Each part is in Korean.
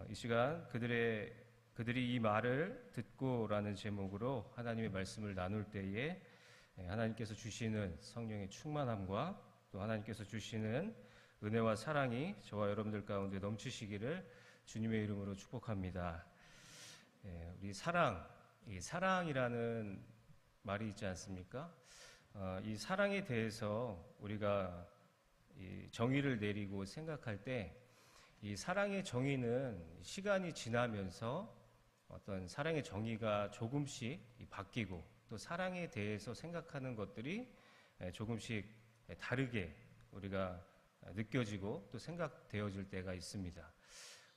이 시간 그들이 이 말을 듣고라는 제목으로 하나님의 말씀을 나눌 때에 하나님께서 주시는 성령의 충만함과 또 하나님께서 주시는 은혜와 사랑이 저와 여러분들 가운데 넘치시기를 주님의 이름으로 축복합니다. 우리 이 사랑이라는 말이 있지 않습니까? 이 사랑에 대해서 우리가 이 정의를 내리고 생각할 때 이 사랑의 정의는 시간이 지나면서 어떤 사랑의 정의가 조금씩 바뀌고 또 사랑에 대해서 생각하는 것들이 조금씩 다르게 우리가 느껴지고 또 생각되어질 때가 있습니다.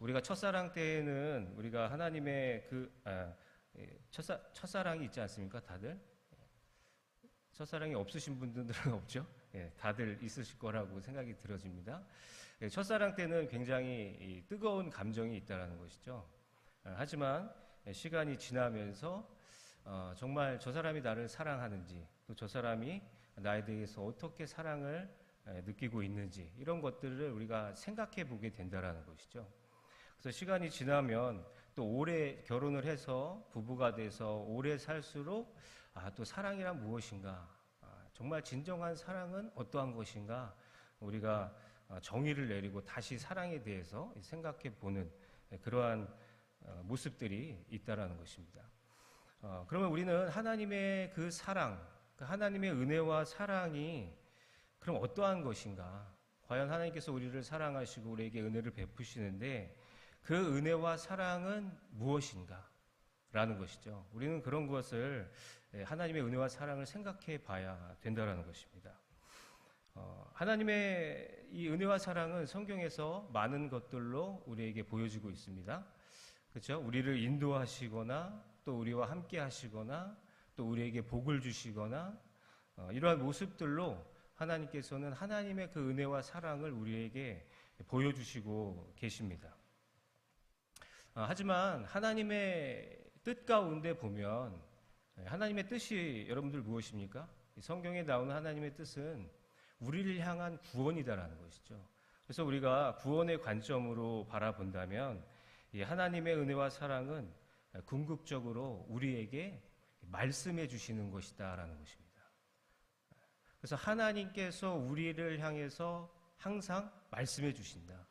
우리가 첫사랑 때에는 우리가 하나님의 첫사랑이 있지 않습니까? 다들? 첫사랑이 없으신 분들은 없죠? 다들 있으실 거라고 생각이 들어집니다. 첫사랑 때는 굉장히 뜨거운 감정이 있다는 것이죠. 하지만 시간이 지나면서 정말 저 사람이 나를 사랑하는지 또 저 사람이 나에 대해서 어떻게 사랑을 느끼고 있는지 이런 것들을 우리가 생각해 보게 된다는 것이죠. 그래서 시간이 지나면 또 오래 결혼을 해서 부부가 돼서 오래 살수록 또 사랑이란 무엇인가, 정말 진정한 사랑은 어떠한 것인가 우리가 정의를 내리고 다시 사랑에 대해서 생각해 보는 그러한 모습들이 있다라는 것입니다. 그러면 우리는 하나님의 그 사랑, 하나님의 은혜와 사랑이 그럼 어떠한 것인가? 과연 하나님께서 우리를 사랑하시고 우리에게 은혜를 베푸시는데 그 은혜와 사랑은 무엇인가? 라는 것이죠. 우리는 그런 것을 하나님의 은혜와 사랑을 생각해 봐야 된다는 것입니다. 하나님의 이 은혜와 사랑은 성경에서 많은 것들로 우리에게 보여지고 있습니다. 그렇죠? 우리를 인도하시거나 또 우리와 함께 하시거나 또 우리에게 복을 주시거나 이러한 모습들로 하나님께서는 하나님의 그 은혜와 사랑을 우리에게 보여주시고 계십니다. 하지만 하나님의 뜻 가운데 보면 하나님의 뜻이 여러분들 무엇입니까? 성경에 나오는 하나님의 뜻은 우리를 향한 구원이다라는 것이죠. 그래서 우리가 구원의 관점으로 바라본다면 이 하나님의 은혜와 사랑은 궁극적으로 우리에게 말씀해 주시는 것이다라는 것입니다. 그래서 하나님께서 우리를 향해서 항상 말씀해 주신다.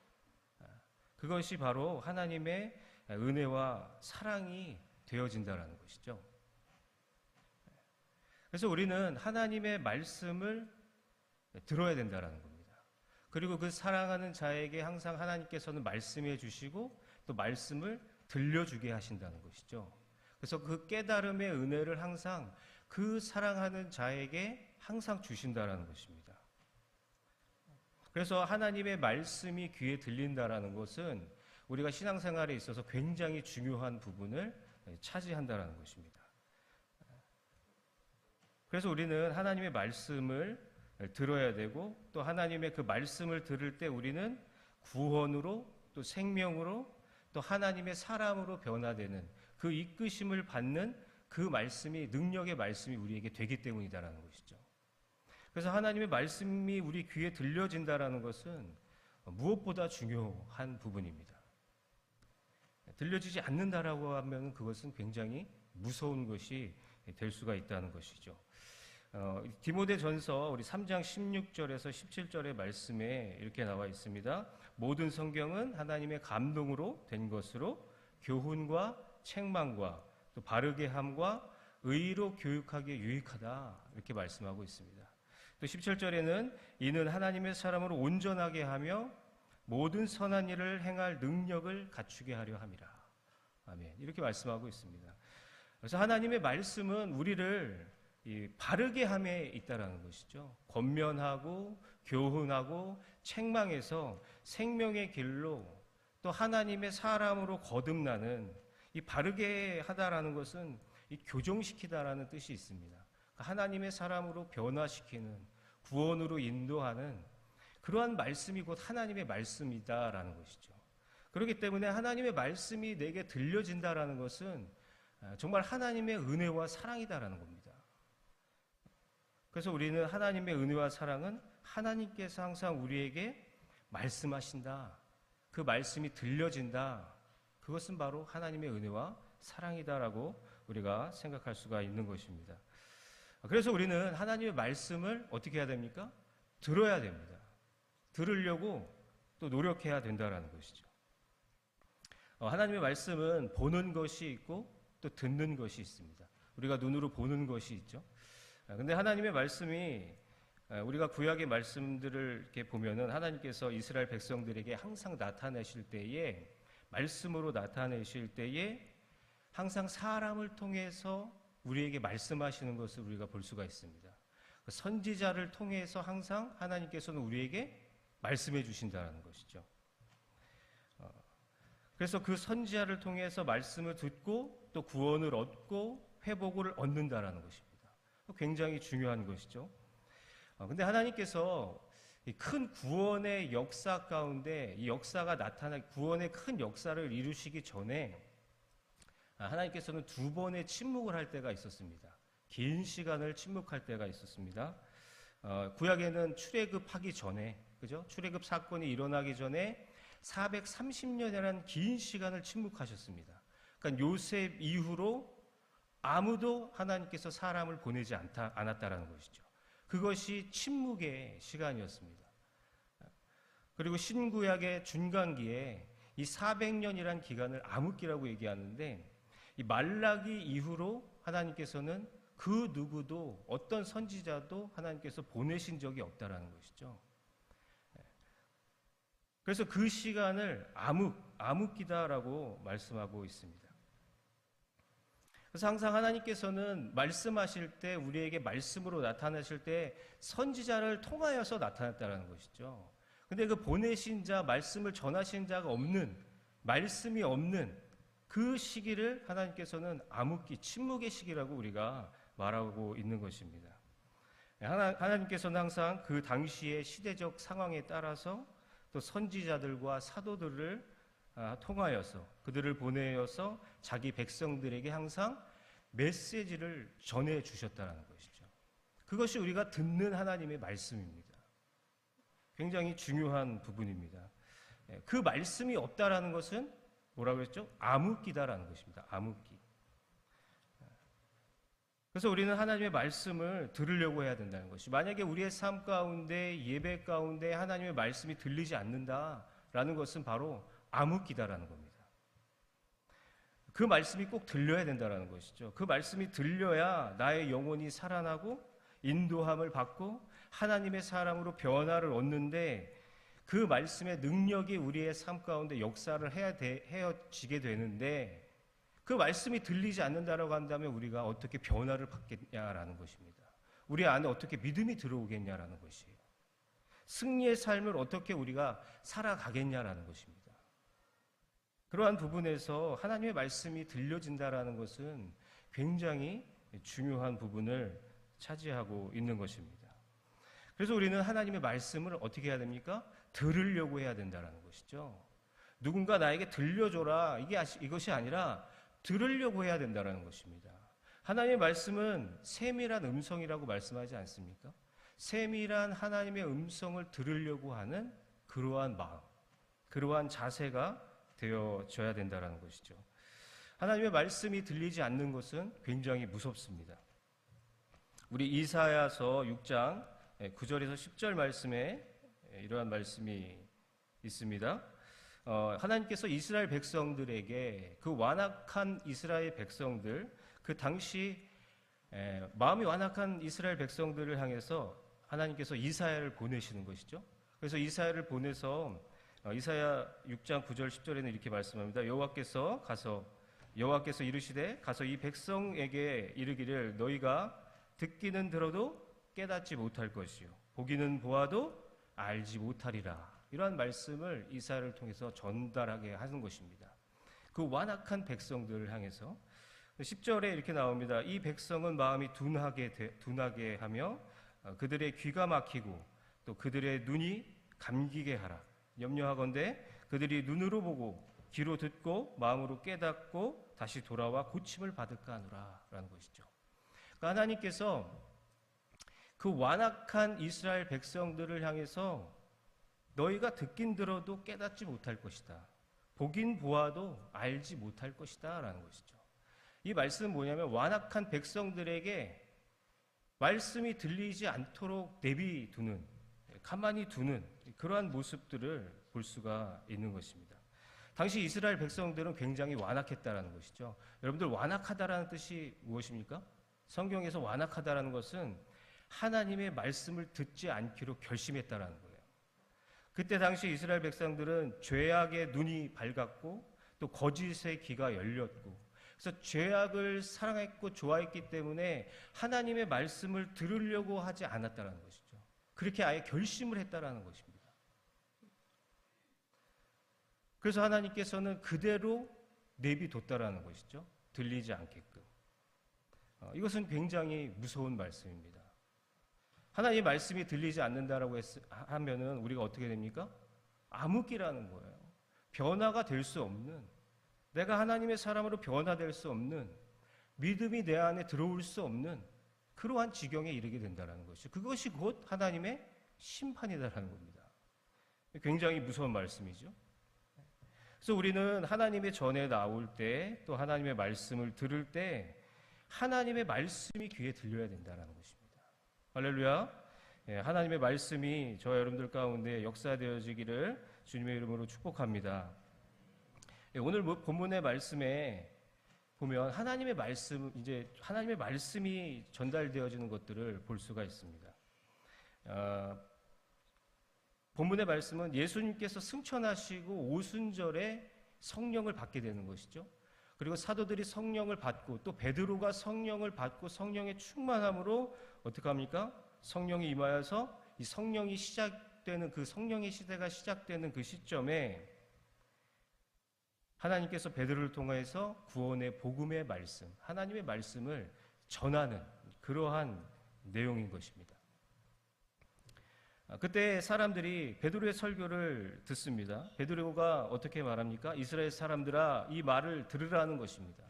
그것이 바로 하나님의 은혜와 사랑이 되어진다라는 것이죠. 그래서 우리는 하나님의 말씀을 들어야 된다라는 겁니다. 그리고 그 사랑하는 자에게 항상 하나님께서는 말씀해 주시고 또 말씀을 들려주게 하신다는 것이죠. 그래서 그 깨달음의 은혜를 항상 그 사랑하는 자에게 항상 주신다라는 것입니다. 그래서 하나님의 말씀이 귀에 들린다라는 것은 우리가 신앙생활에 있어서 굉장히 중요한 부분을 차지한다라는 것입니다. 그래서 우리는 하나님의 말씀을 들어야 되고 또 하나님의 그 말씀을 들을 때 우리는 구원으로 또 생명으로 또 하나님의 사람으로 변화되는 그 이끄심을 받는 그 말씀이 능력의 말씀이 우리에게 되기 때문이다라는 것이죠. 그래서 하나님의 말씀이 우리 귀에 들려진다라는 것은 무엇보다 중요한 부분입니다. 들려지지 않는다라고 하면 그것은 굉장히 무서운 것이 될 수가 있다는 것이죠. 디모데전서 우리 3장 16절에서 17절의 말씀에 이렇게 나와 있습니다. 모든 성경은 하나님의 감동으로 된 것으로 교훈과 책망과 또 바르게 함과 의로 교육하기에 유익하다 이렇게 말씀하고 있습니다. 또 17절에는 이는 하나님의 사람으로 온전하게 하며 모든 선한 일을 행할 능력을 갖추게 하려 함이라. 아멘. 이렇게 말씀하고 있습니다. 그래서 하나님의 말씀은 우리를 바르게 함에 있다라는 것이죠. 권면하고 교훈하고 책망해서 생명의 길로 또 하나님의 사람으로 거듭나는 이 바르게 하다라는 것은 이 교정시키다라는 뜻이 있습니다. 하나님의 사람으로 변화시키는 구원으로 인도하는 그러한 말씀이 곧 하나님의 말씀이다라는 것이죠. 그렇기 때문에 하나님의 말씀이 내게 들려진다라는 것은 정말 하나님의 은혜와 사랑이다라는 겁니다. 그래서 우리는 하나님의 은혜와 사랑은 하나님께서 항상 우리에게 말씀하신다. 그 말씀이 들려진다. 그것은 바로 하나님의 은혜와 사랑이다라고 우리가 생각할 수가 있는 것입니다. 그래서 우리는 하나님의 말씀을 어떻게 해야 됩니까? 들어야 됩니다. 들으려고 또 노력해야 된다라는 것이죠. 하나님의 말씀은 보는 것이 있고 또 듣는 것이 있습니다. 우리가 눈으로 보는 것이 있죠. 근데 하나님의 말씀이 우리가 구약의 말씀들을 이렇게 보면은 하나님께서 이스라엘 백성들에게 항상 나타내실 때에 말씀으로 나타내실 때에 항상 사람을 통해서 우리에게 말씀하시는 것을 우리가 볼 수가 있습니다. 선지자를 통해서 항상 하나님께서는 우리에게 말씀해 주신다는 것이죠. 그래서 그 선지자를 통해서 말씀을 듣고 또 구원을 얻고 회복을 얻는다라는 것입니다. 굉장히 중요한 것이죠. 근데 하나님께서 이 큰 구원의 역사 가운데 이 역사가 구원의 큰 역사를 이루시기 전에 하나님께서는 두 번의 침묵을 할 때가 있었습니다. 긴 시간을 침묵할 때가 있었습니다. 구약에는 출애굽하기 전에, 그죠? 출애굽 사건이 일어나기 전에 430년이라는 긴 시간을 침묵하셨습니다. 그러니까 요셉 이후로 아무도 하나님께서 사람을 보내지 않았다라는 것이죠. 그것이 침묵의 시간이었습니다. 그리고 신구약의 중간기에 이 400년이라는 기간을 암흑기라고 얘기하는데 이 말라기 이후로 하나님께서는 그 누구도 어떤 선지자도 하나님께서 보내신 적이 없다라는 것이죠. 그래서 그 시간을 암흑기다라고 말씀하고 있습니다. 그래서 항상 하나님께서는 말씀하실 때 우리에게 말씀으로 나타나실 때 선지자를 통하여서 나타났다는 것이죠. 근데 그 보내신 자, 말씀을 전하신 자가 없는, 말씀이 없는 그 시기를 하나님께서는 암흑기, 침묵의 시기라고 우리가 말하고 있는 것입니다. 하나님께서는 항상 그 당시의 시대적 상황에 따라서 또 선지자들과 사도들을 통하여서 그들을 보내어서 자기 백성들에게 항상 메시지를 전해 주셨다는 것이죠. 그것이 우리가 듣는 하나님의 말씀입니다. 굉장히 중요한 부분입니다. 그 말씀이 없다라는 것은 뭐라고 그랬죠? 암흑기다라는 것입니다. 암흑기. 그래서 우리는 하나님의 말씀을 들으려고 해야 된다는 것이, 만약에 우리의 삶 가운데 예배 가운데 하나님의 말씀이 들리지 않는다라는 것은 바로 암흑기다라는 겁니다. 그 말씀이 꼭 들려야 된다는 것이죠. 그 말씀이 들려야 나의 영혼이 살아나고 인도함을 받고 하나님의 사랑으로 변화를 얻는데 그 말씀의 능력이 우리의 삶 가운데 역사를 해야지게 되는데 그 말씀이 들리지 않는다라고 한다면 우리가 어떻게 변화를 받겠냐라는 것입니다. 우리 안에 어떻게 믿음이 들어오겠냐라는 것이에요. 승리의 삶을 어떻게 우리가 살아가겠냐라는 것입니다. 그러한 부분에서 하나님의 말씀이 들려진다라는 것은 굉장히 중요한 부분을 차지하고 있는 것입니다. 그래서 우리는 하나님의 말씀을 어떻게 해야 됩니까? 들으려고 해야 된다는 것이죠. 누군가 나에게 들려줘라 이것이 아니라 들으려고 해야 된다는 것입니다. 하나님의 말씀은 세밀한 음성이라고 말씀하지 않습니까? 세밀한 하나님의 음성을 들으려고 하는 그러한 마음, 그러한 자세가 되어져야 된다는 것이죠. 하나님의 말씀이 들리지 않는 것은 굉장히 무섭습니다. 우리 이사야서 6장 9절에서 10절 말씀에 이러한 말씀이 있습니다. 하나님께서 이스라엘 백성들에게, 그 완악한 이스라엘 백성들, 그 당시 마음이 완악한 이스라엘 백성들을 향해서 하나님께서 이사야를 보내시는 것이죠. 그래서 이사야를 보내서 이사야 6장 9절 10절에는 이렇게 말씀합니다. 여호와께서 이르시되 가서 이 백성에게 이르기를 너희가 듣기는 들어도 깨닫지 못할 것이요 보기는 보아도 알지 못하리라. 이러한 말씀을 이사야를 통해서 전달하게 하는 것입니다. 그 완악한 백성들을 향해서 10절에 이렇게 나옵니다. 이 백성은 마음이 둔하게 하며 그들의 귀가 막히고 또 그들의 눈이 감기게 하라. 염려하건대 그들이 눈으로 보고 귀로 듣고 마음으로 깨닫고 다시 돌아와 고침을 받을까 하노라 라는 것이죠. 그러니까 하나님께서 그 완악한 이스라엘 백성들을 향해서 너희가 듣긴 들어도 깨닫지 못할 것이다. 보긴 보아도 알지 못할 것이다 라는 것이죠. 이 말씀은 뭐냐면 완악한 백성들에게 말씀이 들리지 않도록 내비두는, 가만히 두는 그러한 모습들을 볼 수가 있는 것입니다. 당시 이스라엘 백성들은 굉장히 완악했다라는 것이죠. 여러분들, 완악하다라는 뜻이 무엇입니까? 성경에서 완악하다라는 것은 하나님의 말씀을 듣지 않기로 결심했다라는 거예요. 그때 당시 이스라엘 백성들은 죄악의 눈이 밝았고 또 거짓의 귀가 열렸고, 그래서 죄악을 사랑했고 좋아했기 때문에 하나님의 말씀을 들으려고 하지 않았다라는 것이죠. 그렇게 아예 결심을 했다라는 것입니다. 그래서 하나님께서는 그대로 내비뒀다라는 것이죠. 들리지 않게끔. 이것은 굉장히 무서운 말씀입니다. 하나님의 말씀이 들리지 않는다라고 하면은 우리가 어떻게 됩니까? 암흑기라는 거예요. 변화가 될 수 없는, 내가 하나님의 사람으로 변화될 수 없는, 믿음이 내 안에 들어올 수 없는 그러한 지경에 이르게 된다는 것이죠. 그것이 곧 하나님의 심판이다라는 겁니다. 굉장히 무서운 말씀이죠. 그래서 우리는 하나님의 전에 나올 때, 또 하나님의 말씀을 들을 때 하나님의 말씀이 귀에 들려야 된다는 것입니다. 할렐루야. 하나님의 말씀이 저와 여러분들 가운데 역사되어지기를 주님의 이름으로 축복합니다. 오늘 본문의 말씀에 보면 하나님의 말씀이 전달되어지는 것들을 볼 수가 있습니다. 본문의 말씀은 예수님께서 승천하시고 오순절에 성령을 받게 되는 것이죠. 그리고 사도들이 성령을 받고 또 베드로가 성령을 받고 성령의 충만함으로 어떻게 합니까? 성령이 임하여서 이 성령이 시작되는, 그 성령의 시대가 시작되는 그 시점에 하나님께서 베드로를 통해서 구원의 복음의 말씀, 하나님의 말씀을 전하는 그러한 내용인 것입니다. 그때 사람들이 베드로의 설교를 듣습니다. 베드로가 어떻게 말합니까? 이스라엘 사람들아, 이 말을 들으라는 것입니다.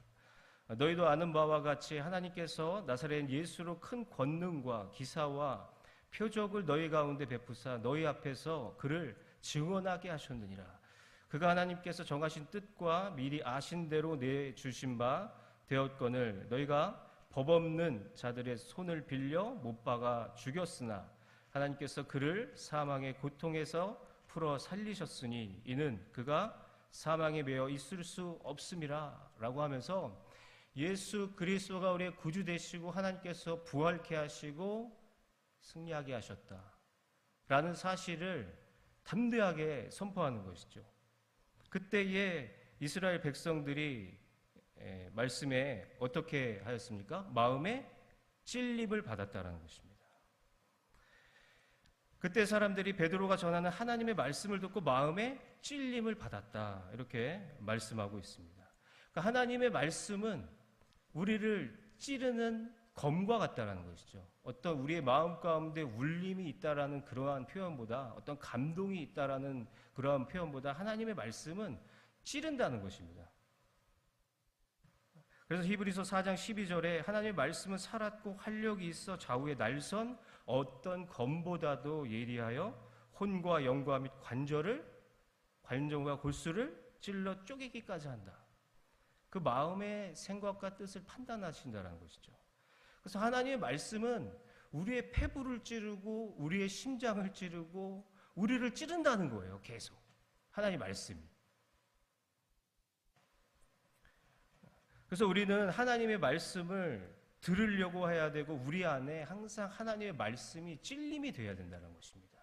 너희도 아는 바와 같이 하나님께서 나사렛 예수로 큰 권능과 기사와 표적을 너희 가운데 베푸사 너희 앞에서 그를 증언하게 하셨느니라. 그가 하나님께서 정하신 뜻과 미리 아신 대로 내주신 바 되었거늘 너희가 법 없는 자들의 손을 빌려 못 박아 죽였으나 하나님께서 그를 사망의 고통에서 풀어 살리셨으니 이는 그가 사망에 매여 있을 수 없음이라 라고 하면서 예수 그리스도가 우리의 구주 되시고 하나님께서 부활케 하시고 승리하게 하셨다 라는 사실을 담대하게 선포하는 것이죠. 그때의 이스라엘 백성들이 말씀에 어떻게 하였습니까? 마음에 찔림을 받았다는 것입니다. 그때 사람들이 베드로가 전하는 하나님의 말씀을 듣고 마음에 찔림을 받았다 이렇게 말씀하고 있습니다. 그러니까 하나님의 말씀은 우리를 찌르는 검과 같다라는 것이죠. 어떤 우리의 마음 가운데 울림이 있다라는 그러한 표현보다, 어떤 감동이 있다라는 그러한 표현보다 하나님의 말씀은 찌른다는 것입니다. 그래서 히브리서 4장 12절에 하나님의 말씀은 살았고 활력이 있어 좌우에 날선 어떤 검보다도 예리하여 혼과 영과 및 관절과 골수를 찔러 쪼개기까지 한다. 그 마음의 생각과 뜻을 판단하신다는 것이죠. 그래서 하나님의 말씀은 우리의 폐부를 찌르고 우리의 심장을 찌르고 우리를 찌른다는 거예요. 계속 하나님의 말씀이. 그래서 우리는 하나님의 말씀을 들으려고 해야 되고 우리 안에 항상 하나님의 말씀이 찔림이 되어야 된다는 것입니다.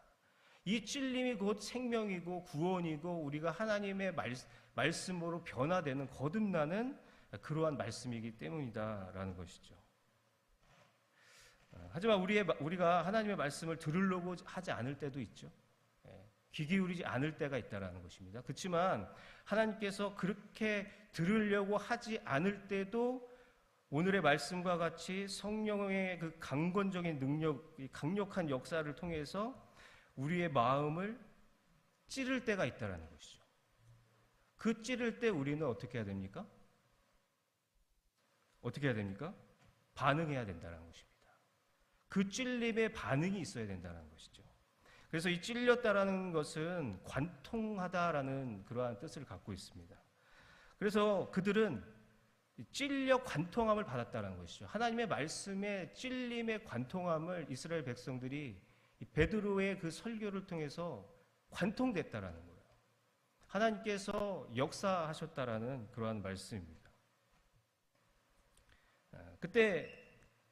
이 찔림이 곧 생명이고 구원이고 우리가 하나님의 말씀으로 변화되는 거듭나는 그러한 말씀이기 때문이다라는 것이죠. 하지만 우리가 하나님의 말씀을 들으려고 하지 않을 때도 있죠. 귀 기울이지 않을 때가 있다라는 것입니다. 그렇지만 하나님께서 그렇게 들으려고 하지 않을 때도 오늘의 말씀과 같이 성령의 그 강권적인 능력, 강력한 역사를 통해서 우리의 마음을 찌를 때가 있다라는 것이죠. 그 찌를 때 우리는 어떻게 해야 됩니까? 어떻게 해야 됩니까? 반응해야 된다는 것입니다. 그 찔림에 반응이 있어야 된다는 것이죠. 그래서 이 찔렸다라는 것은 관통하다라는 그러한 뜻을 갖고 있습니다. 그래서 그들은 찔려 관통함을 받았다는 것이죠. 하나님의 말씀에 찔림의 관통함을 이스라엘 백성들이 베드로의 그 설교를 통해서 관통됐다라는 거예요. 하나님께서 역사하셨다라는 그러한 말씀입니다. 그때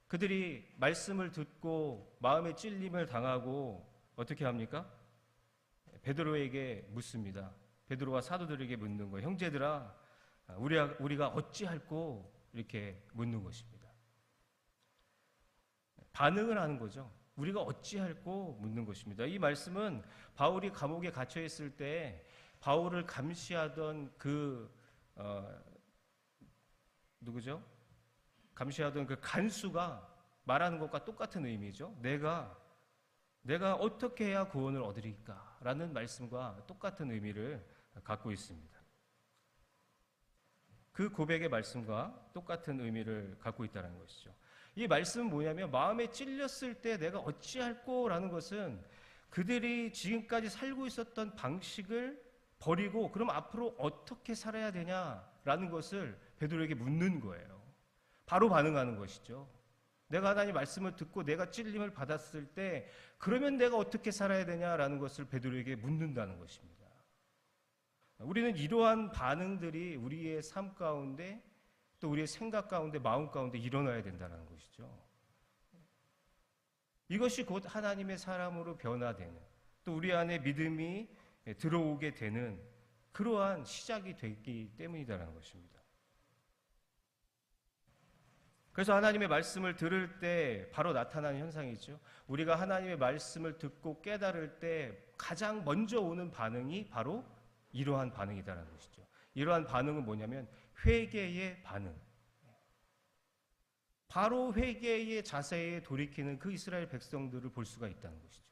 그들이 말씀을 듣고 마음의 찔림을 당하고 어떻게 합니까? 베드로에게 묻습니다. 베드로와 사도들에게 묻는 거예요. 형제들아, 우리가 어찌할꼬 이렇게 묻는 것입니다. 반응을 하는 거죠. 우리가 어찌할꼬 묻는 것입니다. 이 말씀은 바울이 감옥에 갇혀 있을 때 바울을 감시하던 누구죠? 감시하던 그 간수가 말하는 것과 똑같은 의미죠. 내가 어떻게 해야 구원을 얻으리까? 라는 말씀과 똑같은 의미를 갖고 있습니다. 그 고백의 말씀과 똑같은 의미를 갖고 있다는 것이죠. 이 말씀은 뭐냐면 마음에 찔렸을 때 내가 어찌할꼬 라는 것은 그들이 지금까지 살고 있었던 방식을 버리고 그럼 앞으로 어떻게 살아야 되냐라는 것을 베드로에게 묻는 거예요. 바로 반응하는 것이죠. 내가 하나님 말씀을 듣고 내가 찔림을 받았을 때 그러면 내가 어떻게 살아야 되냐라는 것을 베드로에게 묻는다는 것입니다. 우리는 이러한 반응들이 우리의 삶 가운데 또 우리의 생각 가운데 마음 가운데 일어나야 된다는 것이죠. 이것이 곧 하나님의 사람으로 변화되는 또 우리 안에 믿음이 들어오게 되는 그러한 시작이 되기 때문이라는 것입니다. 그래서 하나님의 말씀을 들을 때 바로 나타나는 현상이죠. 우리가 하나님의 말씀을 듣고 깨달을 때 가장 먼저 오는 반응이 바로 이러한 반응이다라는 것이죠. 이러한 반응은 뭐냐면 회개의 반응. 바로 회개의 자세에 돌이키는 그 이스라엘 백성들을 볼 수가 있다는 것이죠.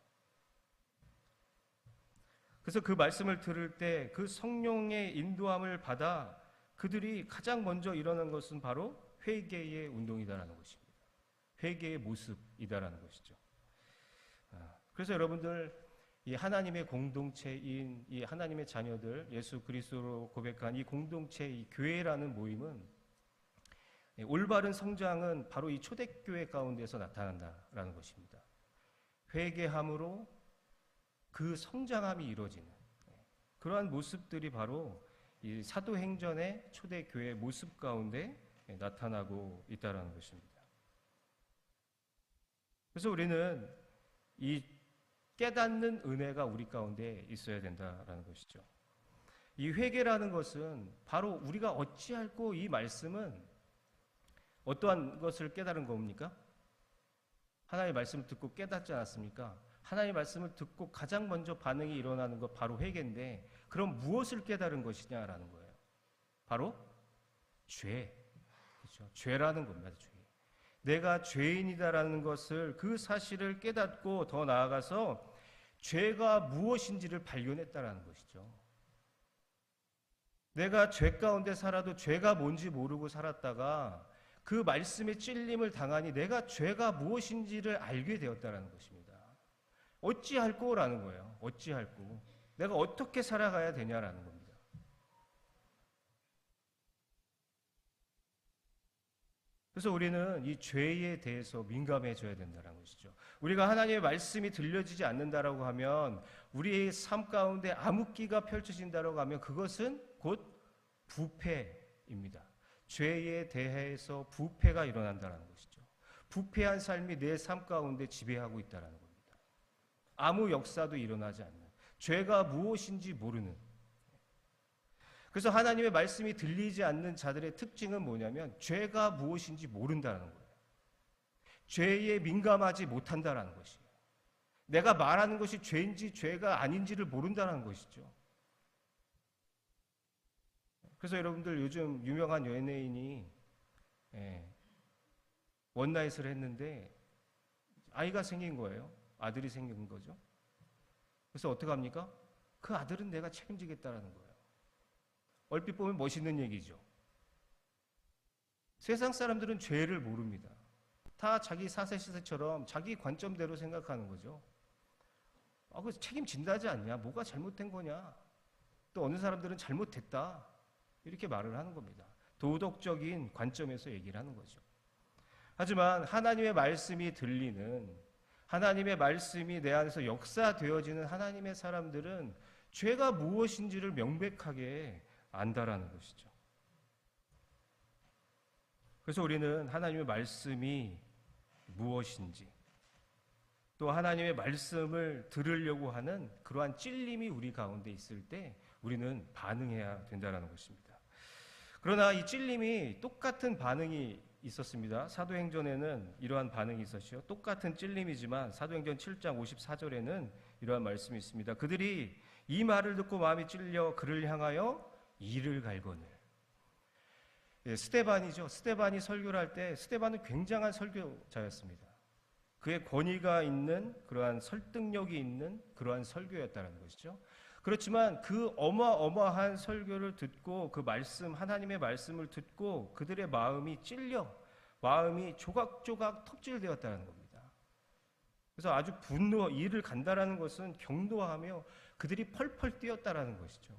그래서 그 말씀을 들을 때 그 성령의 인도함을 받아 그들이 가장 먼저 일어난 것은 바로 회개의 운동이다라는 것입니다. 회개의 모습이다라는 것이죠. 그래서 여러분들 이 하나님의 공동체인 이 하나님의 자녀들 예수 그리스도로 고백한 이 공동체 이 교회라는 모임은 올바른 성장은 바로 이 초대교회 가운데서 나타난다라는 것입니다. 회개함으로 그 성장함이 이루어지는 그러한 모습들이 바로 이 사도행전의 초대교회 모습 가운데 나타나고 있다는 것입니다. 그래서 우리는 이 깨닫는 은혜가 우리 가운데 있어야 된다는 것이죠. 이 회개라는 것은 바로 우리가 어찌할꼬 이 말씀은 어떠한 것을 깨달은 겁니까? 하나님의 말씀을 듣고 깨닫지 않았습니까? 하나님의 말씀을 듣고 가장 먼저 반응이 일어나는 것 바로 회개인데 그럼 무엇을 깨달은 것이냐라는 거예요. 바로 죄. 그렇죠? 죄라는 겁니다. 죄. 내가 죄인이다라는 것을 그 사실을 깨닫고 더 나아가서 죄가 무엇인지를 발견했다라는 것이죠. 내가 죄 가운데 살아도 죄가 뭔지 모르고 살았다가 그 말씀에 찔림을 당하니 내가 죄가 무엇인지를 알게 되었다라는 것입니다. 어찌할꼬라는 거예요. 어찌할꼬. 내가 어떻게 살아가야 되냐라는 겁니다. 그래서 우리는 이 죄에 대해서 민감해져야 된다는 것이죠. 우리가 하나님의 말씀이 들려지지 않는다라고 하면 우리의 삶 가운데 암흑기가 펼쳐진다라고 하면 그것은 곧 부패입니다. 죄에 대해서 부패가 일어난다는 것이죠. 부패한 삶이 내 삶 가운데 지배하고 있다는 겁니다. 아무 역사도 일어나지 않는 죄가 무엇인지 모르는 그래서 하나님의 말씀이 들리지 않는 자들의 특징은 뭐냐면 죄가 무엇인지 모른다는 거예요. 죄에 민감하지 못한다는 것이에요. 내가 말하는 것이 죄인지 죄가 아닌지를 모른다는 것이죠. 그래서 여러분들 요즘 유명한 연예인이 원나잇을 했는데 아이가 생긴 거예요. 아들이 생긴 거죠. 그래서 어떻게 합니까? 그 아들은 내가 책임지겠다라는 거예요. 얼핏 보면 멋있는 얘기죠. 세상 사람들은 죄를 모릅니다. 다 자기 사세시세처럼 자기 관점대로 생각하는 거죠. 그 책임진다지 않냐? 뭐가 잘못된 거냐? 또 어느 사람들은 잘못됐다. 이렇게 말을 하는 겁니다. 도덕적인 관점에서 얘기를 하는 거죠. 하지만 하나님의 말씀이 들리는, 하나님의 말씀이 내 안에서 역사되어지는 하나님의 사람들은 죄가 무엇인지를 명백하게 안다라는 것이죠. 그래서 우리는 하나님의 말씀이 무엇인지, 또 하나님의 말씀을 들으려고 하는 그러한 찔림이 우리 가운데 있을 때 우리는 반응해야 된다는 것입니다. 그러나 이 찔림이 똑같은 반응이 있었습니다. 사도행전에는 이러한 반응이 있었죠. 똑같은 찔림이지만 사도행전 7장 54절에는 이러한 말씀이 있습니다. 그들이 이 말을 듣고 마음이 찔려 그를 향하여 이를 갈거늘. 스데반이죠. 스데반이 설교를 할 때 스데반은 굉장한 설교자였습니다. 그의 권위가 있는, 그러한 설득력이 있는 그러한 설교였다는 것이죠. 그렇지만 그 어마어마한 설교를 듣고 그 말씀, 하나님의 말씀을 듣고 그들의 마음이 찔려, 마음이 조각조각 톱질되었다는 겁니다. 그래서 아주 이를 간다라는 것은 경도하며 그들이 펄펄 뛰었다라는 것이죠.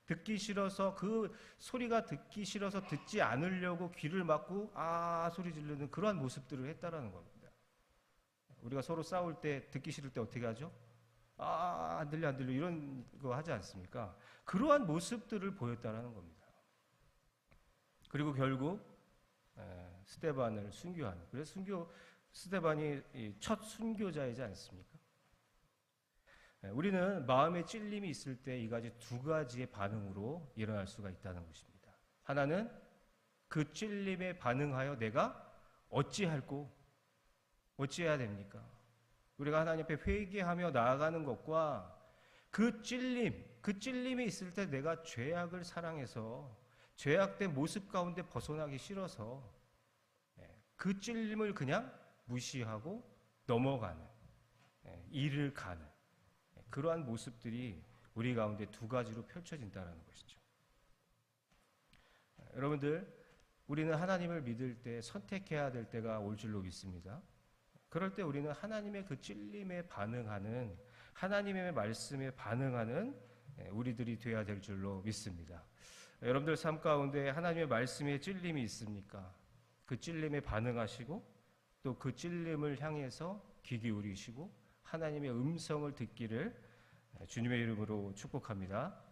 듣기 싫어서, 그 소리가 듣기 싫어서 듣지 않으려고 귀를 막고 소리 지르는 그러한 모습들을 했다라는 겁니다. 우리가 서로 싸울 때, 듣기 싫을 때 어떻게 하죠? 안 들려 이런 거 하지 않습니까? 그러한 모습들을 보였다라는 겁니다. 그리고 결국 스데반을 순교하는, 그래서 스데반이 첫 순교자이지 않습니까? 우리는 마음의 찔림이 있을 때 이 가지 두 가지의 반응으로 일어날 수가 있다는 것입니다. 하나는 그 찔림에 반응하여 내가 어찌해야 됩니까? 우리가 하나님 앞에 회개하며 나아가는 것과 그 찔림이 있을 때 내가 죄악을 사랑해서 죄악된 모습 가운데 벗어나기 싫어서 그 찔림을 그냥 무시하고 넘어가는, 일을 가는 그러한 모습들이 우리 가운데 두 가지로 펼쳐진다는 것이죠. 여러분들, 우리는 하나님을 믿을 때 선택해야 될 때가 올 줄로 믿습니다. 그럴 때 우리는 하나님의 그 찔림에 반응하는, 하나님의 말씀에 반응하는 우리들이 되어야 될 줄로 믿습니다. 여러분들 삶 가운데 하나님의 말씀에 찔림이 있습니까? 그 찔림에 반응하시고 또 그 찔림을 향해서 귀 기울이시고 하나님의 음성을 듣기를 주님의 이름으로 축복합니다.